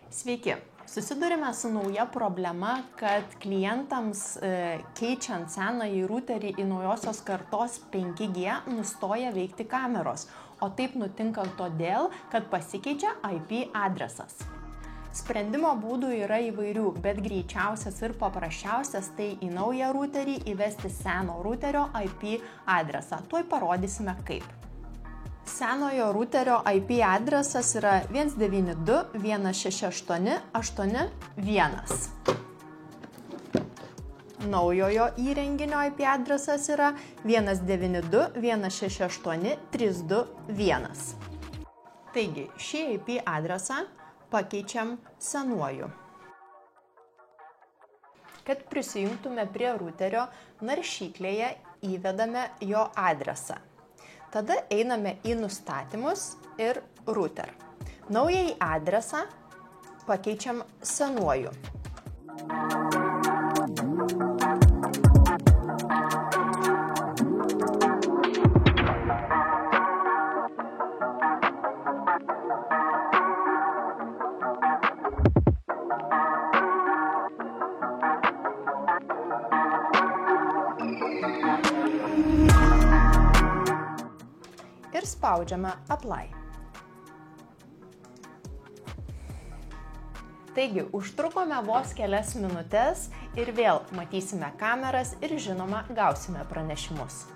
Sveiki! Susidurime su nauja problema, kad klientams keičiant senąjį routerį į naujosios kartos 5G nustoja veikti kameros, o taip nutinka todėl, kad pasikeičia IP adresas. Sprendimo būdų yra įvairių, bet greičiausias ir paprasčiausias tai į naują routerį įvesti seno routerio IP adresą. Tuoj parodysime kaip. Senojo routerio IP adresas yra 192.168.8.1. Naujojo įrenginio IP adresas yra 192.168.321. Taigi, šį IP adresą pakeičiam senuoju. Kad prisijungtume prie routerio, naršyklėje įvedame jo adresą. Tada einame į nustatymus ir router. Naująjį adresą pakeičiam senuoju. Ir spaudžiame Apply. Taigi, užtrukome vos kelias minutes ir vėl matysime kameras ir žinoma gausime pranešimus.